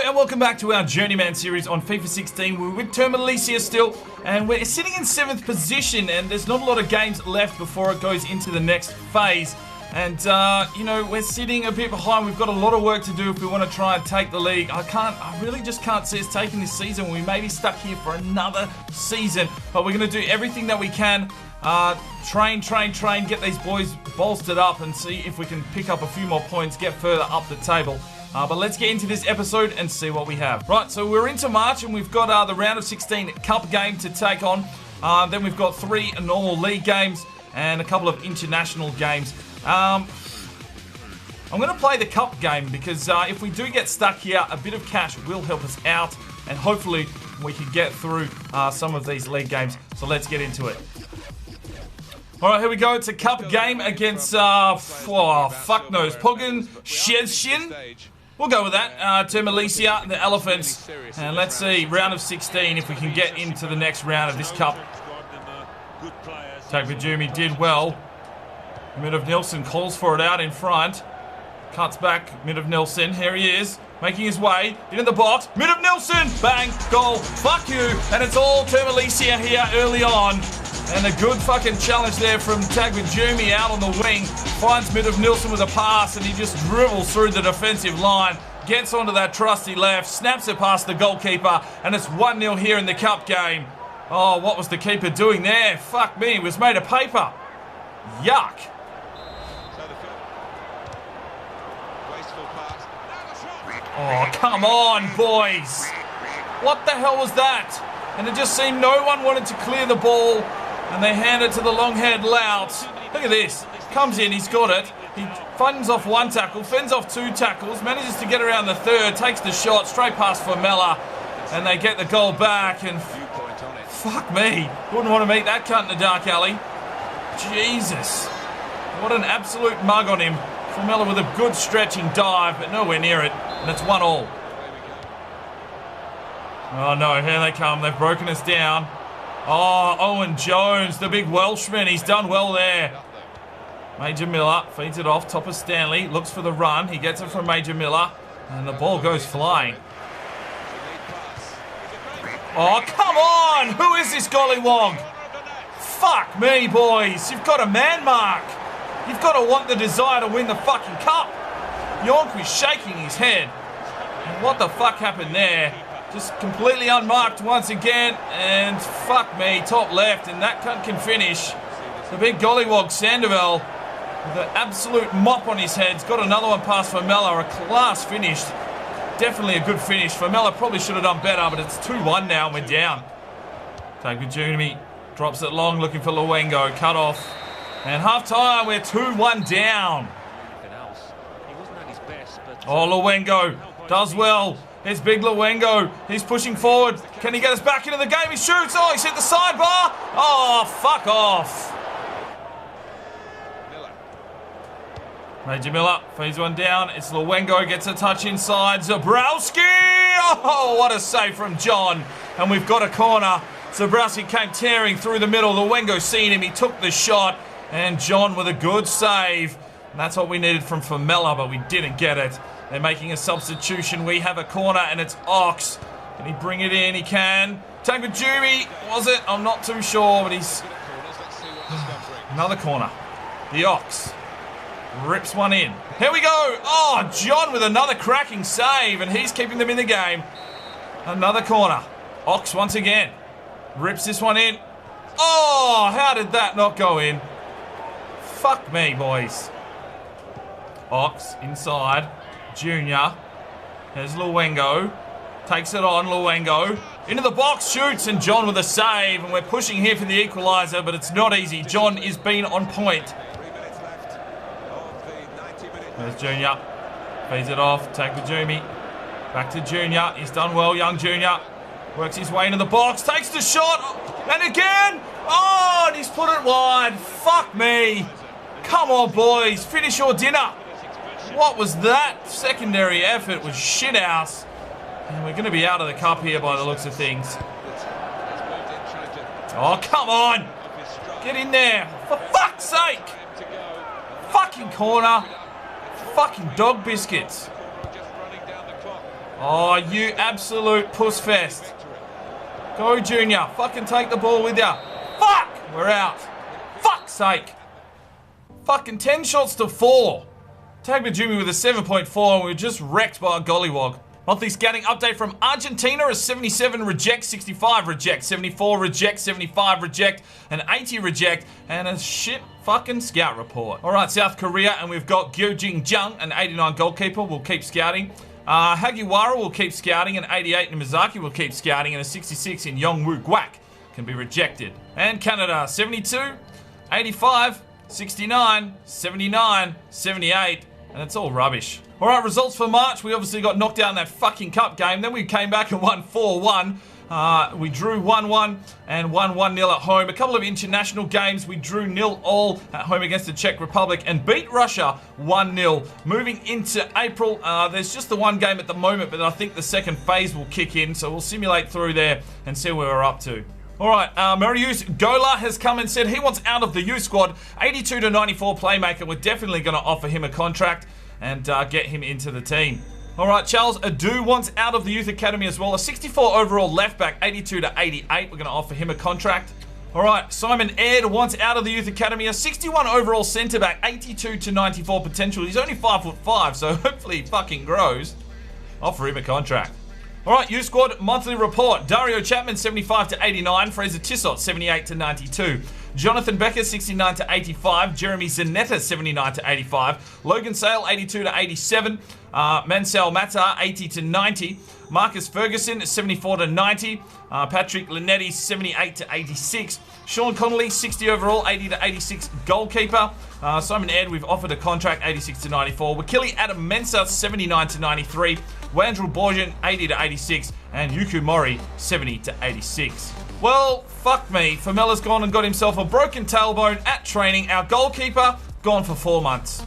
and welcome back to our Journeyman series on FIFA 16. We're with Termalica still, and we're sitting in 7th position, and there's not a lot of games left before it goes into the next phase. And, you know, we're sitting a bit behind. We've got a lot of work to do if we want to try and take the league. I really just can't see us taking this season. We may be stuck here for another season, but we're going to do everything that we can. Train, get these boys bolstered up and see if we can pick up a few more points, get further up the table. But let's get into this episode and see what we have. Right, so we're into March and we've got the round of 16 cup game to take on. Then we've got 3 normal league games and a couple of international games. I'm going to play the cup game because if we do get stuck here, a bit of cash will help us out and hopefully we can get through some of these league games. So let's get into it. Alright, here we go. It's a cup game against, fuck knows, Pogan Shezhin. We'll go with that. Termalica, the Elephants. And let's see, round of 16, if we can get into the next round of this cup. Takbajumi did well. Midov Nilsson calls for it out in front. Cuts back, Midov Nilsson. Here he is, making his way into the box. Midov Nilsson! Bang! Goal! Fuck you! And it's all Termalica here early on. And a good fucking challenge there from Tagbajumi out on the wing. Finds Midov Nilsson with a pass and he just dribbles through the defensive line. Gets onto that trusty left, snaps it past the goalkeeper, and it's 1-0 here in the cup game. Oh, what was the keeper doing there? Fuck me, it was made of paper. Yuck. Oh, come on, boys. What the hell was that? And it just seemed no one wanted to clear the ball. And they hand it to the long-haired lout. Look at this. Comes in, he's got it. He fends off 1 tackle, fends off 2 tackles, manages to get around the 3rd, takes the shot, straight past Formella. And they get the goal back. And fuck me. Wouldn't want to meet that cunt in the dark alley. Jesus. What an absolute mug on him. Formella with a good stretching dive, but nowhere near it. And it's 1-1. Oh no, here they come. They've broken us down. Oh, Owen Jones, the big Welshman. He's done well there. Major Miller feeds it off. Top of Stanley. Looks for the run. He gets it from Major Miller. And the ball goes flying. Oh, come on! Who is this gollywog? Fuck me, boys. You've got a man mark. You've got to want the desire to win the fucking cup. Yonk shaking his head. And what the fuck happened there? Just completely unmarked once again, and fuck me, top left, and that cunt can finish. The big gollywog Sandoval with an absolute mop on his head. He's got another one past Formella, a class finish. Definitely a good finish. Formella probably should have done better, but it's 2-1 now and we're down. Takbajumi drops it long, looking for Luengo, cut off. And half time, we're 2-1 down. Oh, Luengo does well. Here's big Luengo. He's pushing forward. Can he get us back into the game? He shoots. Oh, he's hit the sidebar. Oh, fuck off. Major Miller feeds one down. It's Luengo. Gets a touch inside. Zabrowski. Oh, what a save from John. And we've got a corner. Zabrowski came tearing through the middle. Luengo seen him. He took the shot. And John with a good save. And that's what we needed from Formella, but we didn't get it. They're making a substitution. We have a corner and it's Ox. Can he bring it in? He can. Tagbajumi, was it? I'm not too sure, but he's... Another corner. The Ox. Rips one in. Here we go. Oh, John with another cracking save and he's keeping them in the game. Another corner. Ox once again. Rips this one in. Oh, how did that not go in? Fuck me, boys. Ox inside. Junior. There's Luengo. Takes it on, Luengo. Into the box, shoots, and John with a save. And we're pushing here for the equaliser, but it's not easy. John is being on point. There's Junior. Feeds it off. Takbajumi. Back to Junior. He's done well, young Junior. Works his way into the box. Takes the shot. And again. Oh, and he's put it wide. Fuck me. Come on, boys. Finish your dinner. What was that? Secondary effort was shit house. And we're going to be out of the cup here by the looks of things. Oh, come on. Get in there. For fuck's sake. Fucking corner. Fucking dog biscuits. Oh, you absolute puss fest. Go, Junior. Fucking take the ball with ya. Fuck! We're out. Fuck's sake. Fucking 10 shots to 4. Tag Majumi with a 7.4 and we were just wrecked by a gollywog. Monthly scouting update from Argentina: a 77 reject, 65 reject, 74 reject, 75 reject, an 80 reject, and a shit fucking scout report. Alright, South Korea, and we've got Gyojin Jung, an 89 goalkeeper, will keep scouting. Hagiwara will keep scouting, an 88 in Mizaki will keep scouting, and a 66 in Yongwoo Guak can be rejected. And Canada: 72, 85, 69, 79, 78, and it's all rubbish. Alright, results for March. We obviously got knocked out in that fucking cup game. Then we came back and won 4-1. We drew 1-1 and won 1-0 at home. A couple of international games. We drew 0-0 at home against the Czech Republic and beat Russia 1-0. Moving into April, there's just the one game at the moment, but I think the second phase will kick in. So we'll simulate through there and see where we're up to. Alright, Marius Gola has come and said he wants out of the youth squad. 82 to 94 playmaker. We're definitely going to offer him a contract and get him into the team. Alright, Charles Adu wants out of the youth academy as well. A 64 overall left back, 82 to 88. We're going to offer him a contract. Alright, Simon Ed wants out of the youth academy. A 61 overall centre back, 82 to 94 potential. He's only 5'5", so hopefully he fucking grows. Offer him a contract. Alright, youth squad monthly report. Dario Chapman, 75 to 89. Fraser Tissot, 78 to 92. Jonathan Becker, 69 to 85. Jeremy Zanetta, 79 to 85. Logan Sale, 82 to 87. Mansell Matar, 80 to 90. Marcus Ferguson, 74 to 90. Patrick Linetti, 78 to 86. Sean Connolly, 60 overall, 80 to 86 goalkeeper. Simon Ed, we've offered a contract, 86 to 94. Wakili Adam Mensah, 79 to 93. Wandrel Borjan, 80 to 86. And Yuku Mori, 70 to 86. Well, fuck me. Famela's gone and got himself a broken tailbone at training. Our goalkeeper, gone for 4 months.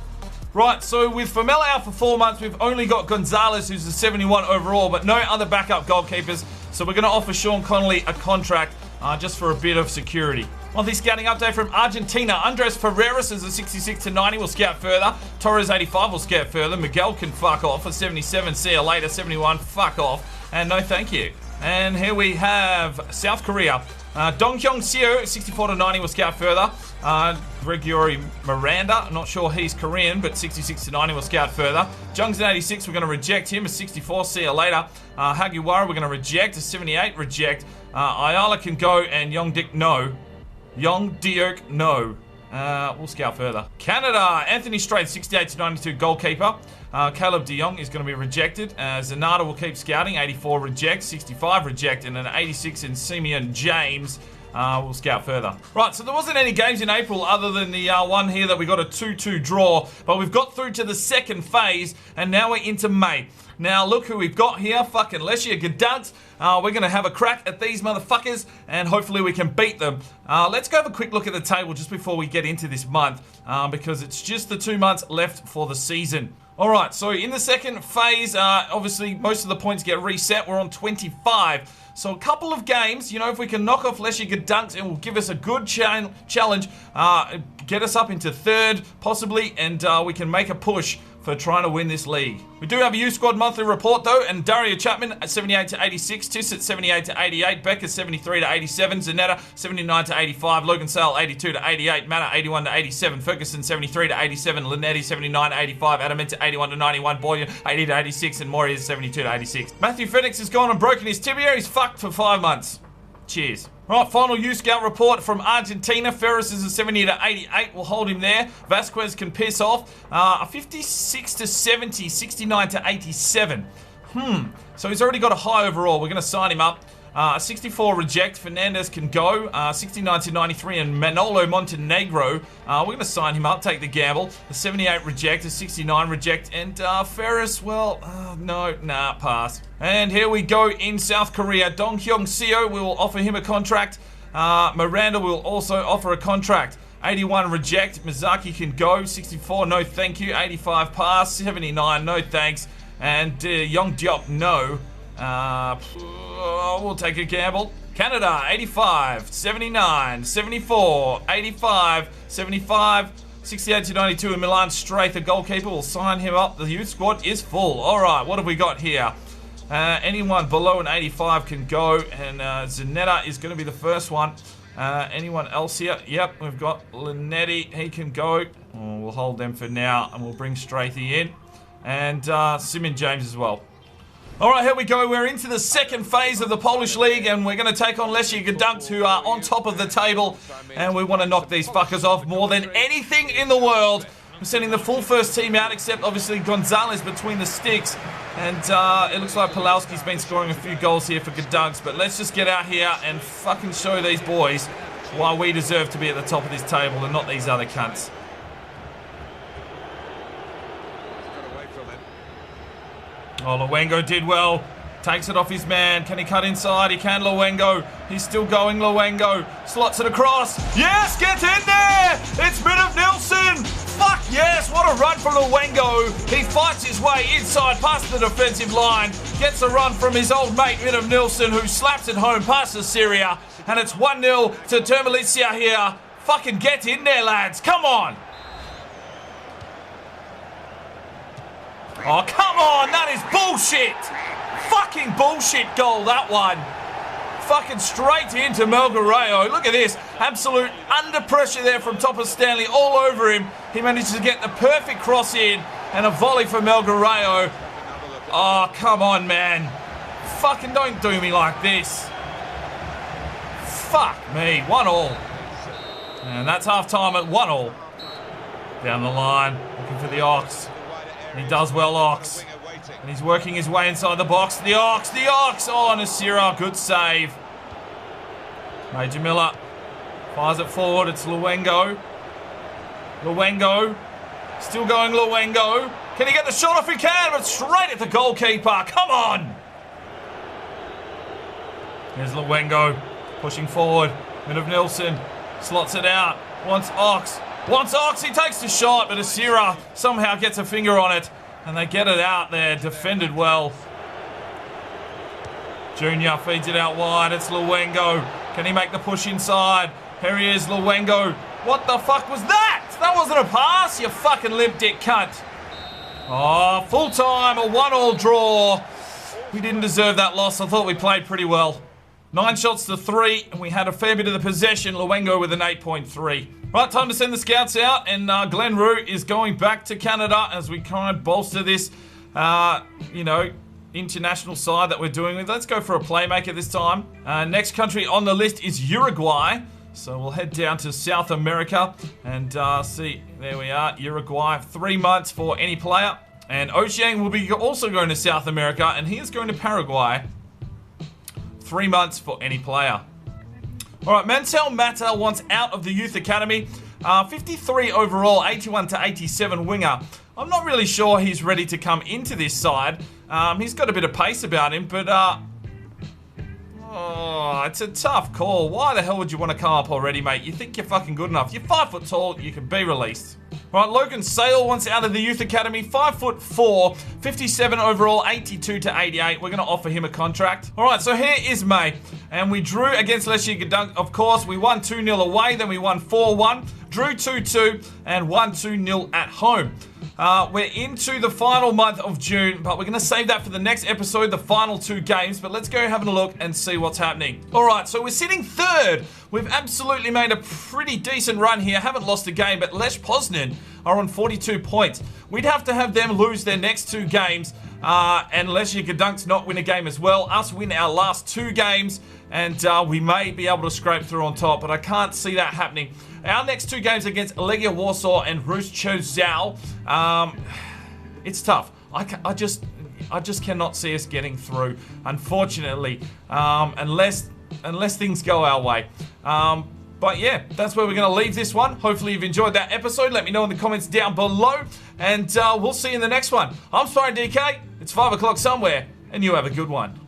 Right, so with Famela out for 4 months, we've only got Gonzalez, who's a 71 overall, but no other backup goalkeepers. So we're going to offer Sean Connolly a contract just for a bit of security. Monthly scouting update from Argentina. Andres Ferreras is a 66 to 90. We'll scout further. Torres 85 will scout further. Miguel can fuck off. A 77, see you later. 71, fuck off. And no thank you. And here we have South Korea. Donghyun Seo, 64 to 90, will scout further. Gregory Miranda, I'm not sure he's Korean, but 66 to 90 will scout further. Jung's an 86, we're going to reject him. A 64, see you later. Hagiwara, we're going to reject. A 78, reject. Ayala can go, and Yongdik, no. Yongdiok, no. We'll scout further. Canada, Anthony Straith, 68 to 92, goalkeeper. Caleb de Jong is going to be rejected. Zanata will keep scouting, 84 reject, 65 reject, and an 86 in Simeon James. We'll scout further. Right, so there wasn't any games in April other than the one here that we got a 2-2 draw, but we've got through to the second phase, and now we're into May. Now, look who we've got here, fucking Lesia Gadunt. We're going to have a crack at these motherfuckers, and hopefully we can beat them. Let's go have a quick look at the table just before we get into this month, because it's just the 2 months left for the season. Alright, so in the second phase, obviously most of the points get reset. We're on 25. So a couple of games, you know, if we can knock off Lesia Gadunt, it will give us a good challenge, get us up into third, possibly, and we can make a push for trying to win this league. We do have a youth squad monthly report though, and Dario Chapman at 78 to 86, Tiss at 78 to 88, Becker 73 to 87, Zanetta 79 to 85, Logan Sale 82 to 88, Matta 81 to 87, Ferguson 73 to 87, Linetti 79 to 85, Adamanta 81 to 91, Boyer 80 to 86, and Mori is 72 to 86. Matthew Phoenix has gone and broken his tibia. He's fucked for 5 months. Cheers. Right, final youth scout report from Argentina. Ferris is a 70 to 88. We'll hold him there. Vasquez can piss off. A 56 to 70, 69 to 87. So he's already got a high overall. We're going to sign him up. 64 reject. Fernandez can go. 69 to 93, and Manolo Montenegro. We're going to sign him up. Take the gamble. A 78 reject. A 69 reject. And Ferris, well, pass. And here we go in South Korea. Donghyun Seo, we will offer him a contract. Miranda will also offer a contract. 81 reject. Mizaki can go. 64, no thank you. 85 pass. 79, no thanks. And Yong Diop, no. We'll take a gamble. Canada, 85, 79, 74, 85, 75, 68 to 92, and Milan Straith, the goalkeeper, will sign him up. The youth squad is full. All right, what have we got here? Anyone below an 85 can go, and Zanetta is going to be the first one. Anyone else here? Yep, we've got Linetti. He can go. Oh, we'll hold them for now, and we'll bring Strathy in. And Simon James as well. Alright, here we go. We're into the second phase of the Polish League, and we're going to take on Leszek Gdańsk, who are on top of the table. And we want to knock these fuckers off more than anything in the world. We're sending the full first team out, except obviously Gonzalez between the sticks. And it looks like Pulowski's been scoring a few goals here for Gdańsk. But let's just get out here and fucking show these boys why we deserve to be at the top of this table and not these other cunts. Oh, Luengo did well. Takes it off his man. Can he cut inside? He can, Luengo. He's still going, Luengo. Slots it across. Yes, get in there! It's Middle-Nilsson! Fuck yes, what a run from Luengo. He fights his way inside past the defensive line. Gets a run from his old mate, Middle-Nilsson, who slaps it home past the Syria. And it's 1-0 to Termalica here. Fucking get in there, lads. Come on! Oh, come on! That is bullshit! Fucking bullshit goal, that one. Fucking straight into Melgareo. Look at this. Absolute under pressure there from top of Stanley all over him. He managed to get the perfect cross in and a volley for Melgareo. Oh, come on, man. Fucking don't do me like this. Fuck me. 1-1. And that's half-time at 1-1. Down the line. Looking for the Ox. He does well, Ox. And he's working his way inside the box. The Ox! Oh, Nasira, good save. Major Miller fires it forward. It's Luengo. Still going, Luengo. Can he get the shot off? He can, but straight at the goalkeeper. Come on! Here's Luengo pushing forward. Middle-Nilsson slots it out. Wants Ox. He takes the shot, but Asira somehow gets a finger on it. And they get it out there. Defended well. Junior feeds it out wide. It's Luengo. Can he make the push inside? Here he is, Luengo. What the fuck was that? That wasn't a pass, you fucking limp dick cunt. Oh, full time, a 1-1 draw. We didn't deserve that loss. I thought we played pretty well. 9 shots to 3, and we had a fair bit of the possession. Luengo with an 8.3. Right, time to send the scouts out, and Glenn Roux is going back to Canada as we kind of bolster this, international side that we're doing with. Let's go for a playmaker this time. Next country on the list is Uruguay. So we'll head down to South America and see, there we are, Uruguay. 3 months for any player. And Ocean will be also going to South America, and he is going to Paraguay. 3 months for any player. Alright, Mansell Mata wants out of the Youth Academy. 53 overall, 81 to 87 winger. I'm not really sure he's ready to come into this side. He's got a bit of pace about him, but it's a tough call. Why the hell would you want to come up already, mate? You think you're fucking good enough. You're 5 foot tall, you can be released. Right, Logan Sale wants out of the Youth Academy, 5'4", 57 overall, 82 to 88. We're going to offer him a contract. All right, so here is May. And we drew against Leszek Gdańsk, of course. We won 2-0 away, then we won 4-1. Drew 2-2 and won 2-0 at home. We're into the final month of June, but we're going to save that for the next episode, the final 2 games. But let's go have a look and see what's happening. All right, so we're sitting 3rd. We've absolutely made a pretty decent run here. Haven't lost a game, but Lech Poznan are on 42 points. We'd have to have them lose their next 2 games, and Leszek Gdańsk not win a game as well. Us win our last 2 games, and we may be able to scrape through on top, but I can't see that happening. Our next 2 games against Legia Warsaw and Ruch Chorzów, it's tough. I just cannot see us getting through, unfortunately, unless things go our way. But yeah, that's where we're going to leave this one. Hopefully you've enjoyed that episode. Let me know in the comments down below, and we'll see you in the next one. I'm Spyro DK. It's 5 o'clock somewhere, and you have a good one.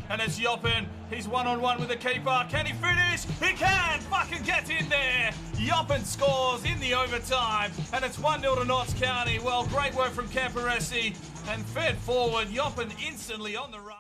And it's Joppen. He's one-on-one with the keeper. Can he finish? He can! Fucking get in there! Joppen scores in the overtime. And it's 1-0 to Notts County. Well, great work from Camporesi. And fed forward. Joppen instantly on the run.